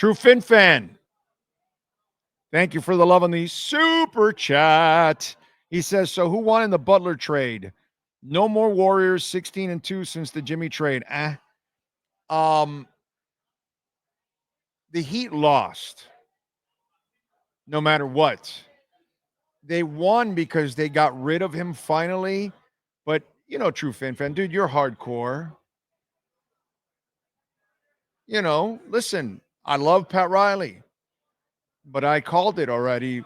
True Fin fan. Thank you for the love on the super chat. He says, so who won in the Butler trade? No more Warriors, 16-2 since the Jimmy trade. The Heat lost no matter what. They won because they got rid of him finally. But, True Fin fan, dude, you're hardcore. Listen, I love Pat Riley, but I called it already.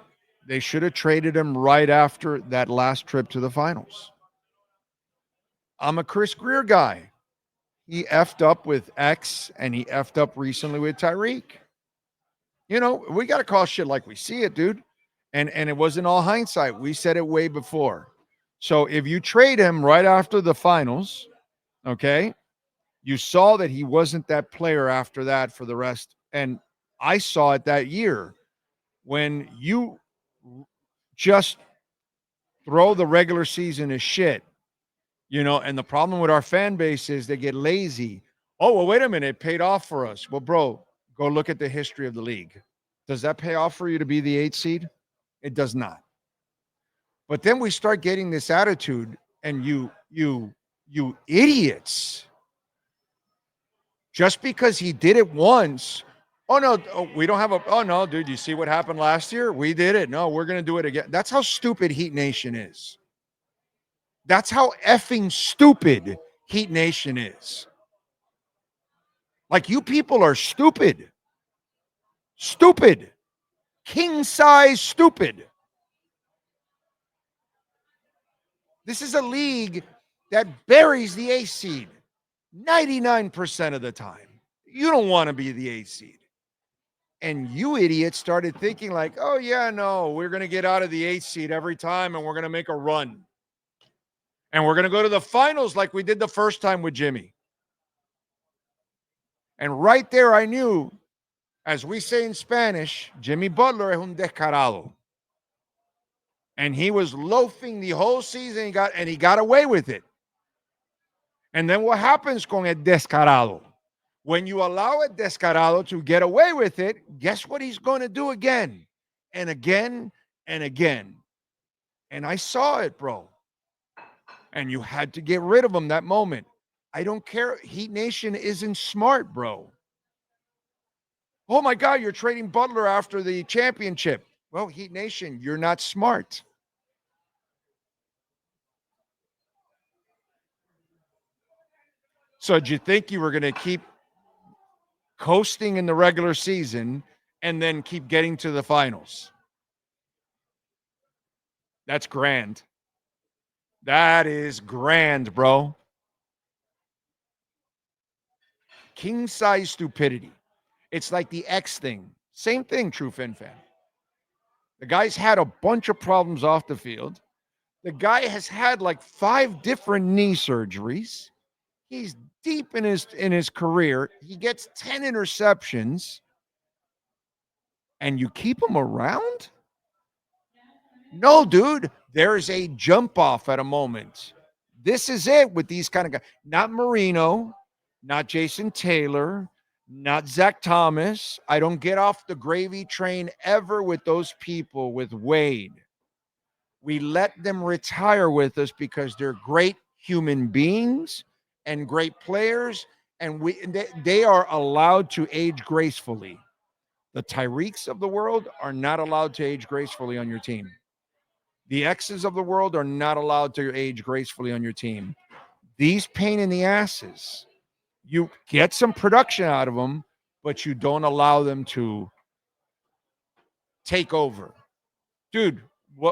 They should have traded him right after that last trip to the finals. I'm a Chris Greer guy. He effed up with X and he effed up recently with Tyreek. We got to call shit like we see it, dude. And it wasn't all hindsight. We said it way before. So if you trade him right after the finals, okay, you saw that he wasn't that player after that for the rest. And I saw it that year when you just throw the regular season as shit, and the problem with our fan base is they get lazy. Oh, well, wait a minute. It paid off for us. Well, bro, go look at the history of the league. Does that pay off for you to be the 8th seed? It does not. But then we start getting this attitude, and you idiots, just because he did it once. Oh, no, we don't have oh, no, dude, you see what happened last year? We did it. No, we're going to do it again. That's how stupid Heat Nation is. That's how effing stupid Heat Nation is. Like, you people are stupid. Stupid. King size stupid. This is a league that buries the 8th seed 99% of the time. You don't want to be the 8th seed. And you idiots started thinking like, oh, yeah, no, we're going to get out of the 8th seed every time and we're going to make a run. And we're going to go to the finals like we did the first time with Jimmy. And right there I knew, as we say in Spanish, Jimmy Butler es un descarado. And he was loafing the whole season, and he got away with it. And then what happens con el descarado? When you allow a descarado to get away with it, guess what he's going to do again and again and again? And I saw it, bro. And you had to get rid of him that moment. I don't care. Heat Nation isn't smart, bro. Oh, my God, you're trading Butler after the championship. Well, Heat Nation, you're not smart. So did you think you were going to keep coasting in the regular season and then keep getting to the finals? That's grand. That is grand, bro. King size stupidity. It's like the X thing. Same thing, True Fin fan. The guy's had a bunch of problems off the field. The guy has had like 5 different knee surgeries. He's deep in his career. He gets 10 interceptions. And you keep him around? No, dude. There's a jump off at a moment. This is it with these kind of guys. Not Marino, not Jason Taylor, not Zach Thomas. I don't get off the gravy train ever with those people, with Wade. We let them retire with us because they're great human beings and great players, and they are allowed to age gracefully. The Tyreeks of the world are not allowed to age gracefully on your team. The X's of the world are not allowed to age gracefully on your team. These pain in the asses, you get some production out of them, but you don't allow them to take over. Dude,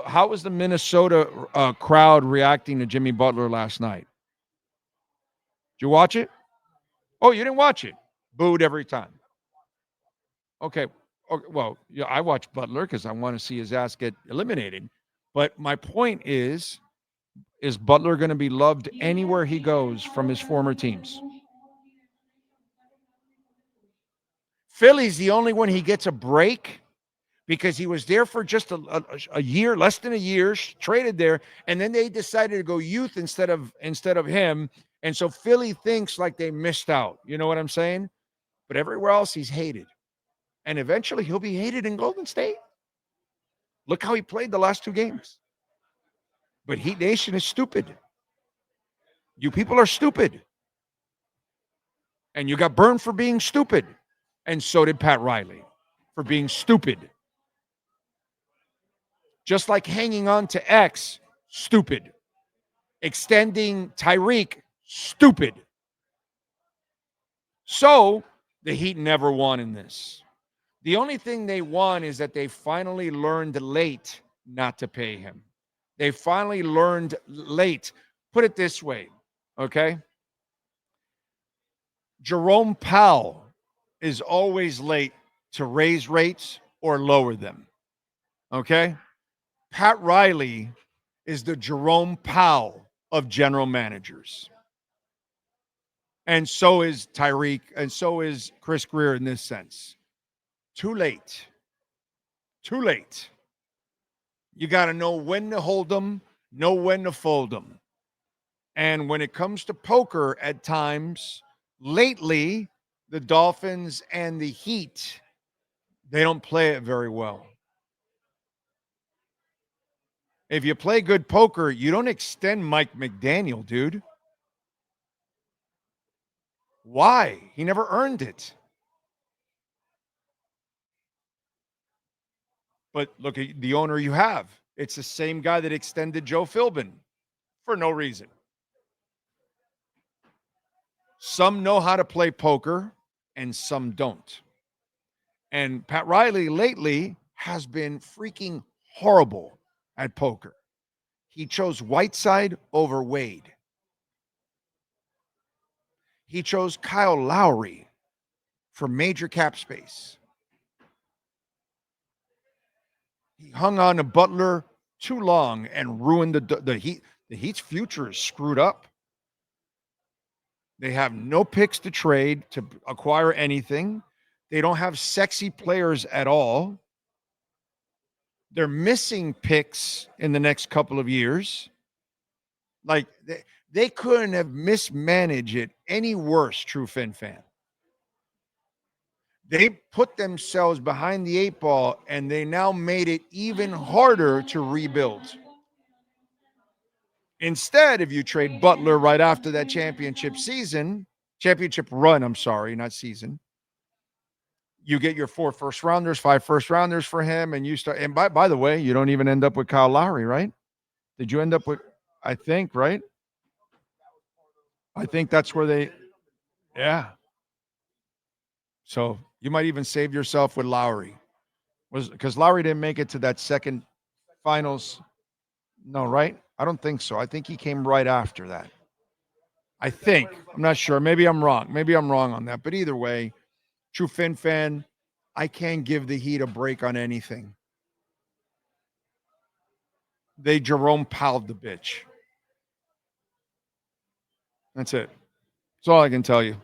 how was the Minnesota crowd reacting to Jimmy Butler last night? Did you watch it? Oh, you didn't watch it? Booed every time. Okay. Well, yeah, I watch Butler because I want to see his ass get eliminated. But my point is Butler going to be loved anywhere he goes from his former teams? Philly's the only one he gets a break because he was there for just a year, less than a year, traded there, and then they decided to go youth instead of him. And so Philly thinks like they missed out. You know what I'm saying? But everywhere else, he's hated. And eventually he'll be hated in Golden State. Look how he played the last 2 games. But Heat Nation is stupid. You people are stupid. And you got burned for being stupid. And so did Pat Riley for being stupid. Just like hanging on to X, stupid. Extending Tyreek, stupid. So the Heat never won in this. The only thing they won is that they finally learned late not to pay him. They finally learned late. Put it this way, okay? Jerome Powell is always late to raise rates or lower them, okay? Pat Riley is the Jerome Powell of general managers. And so is Tyreek, and so is Chris Greer in this sense. Too late. Too late. You got to know when to hold them, know when to fold them. And when it comes to poker at times, lately, the Dolphins and the Heat, they don't play it very well. If you play good poker, you don't extend Mike McDaniel, dude. Why? He never earned it. But look at the owner you have. It's the same guy that extended Joe Philbin for no reason. Some know how to play poker and some don't. And Pat Riley lately has been freaking horrible at poker. He chose Whiteside over Wade. He chose Kyle Lowry for major cap space. He hung on to Butler too long and ruined the Heat. The Heat's future is screwed up. They have no picks to trade to acquire anything. They don't have sexy players at all. They're missing picks in the next couple of years. Like they couldn't have mismanaged it any worse, true Fin fan. They put themselves behind the 8 ball and they now made it even harder to rebuild. Instead, if you trade Butler right after that championship run, I'm sorry, not season, you get your 4 first rounders, 5 first rounders for him, and you start. And by the way, you don't even end up with Kyle Lowry, right? Did you end up with? I think, right? I think that's where they. Yeah. So you might even save yourself with Lowry, was because Lowry didn't make it to that second finals. No, right? I don't think so. I think he came right after that. I think. I'm not sure. Maybe I'm wrong. Maybe I'm wrong on that. But either way, true Fin fan, I can't give the Heat a break on anything. They Jerome Powelled the bitch. That's it. That's all I can tell you.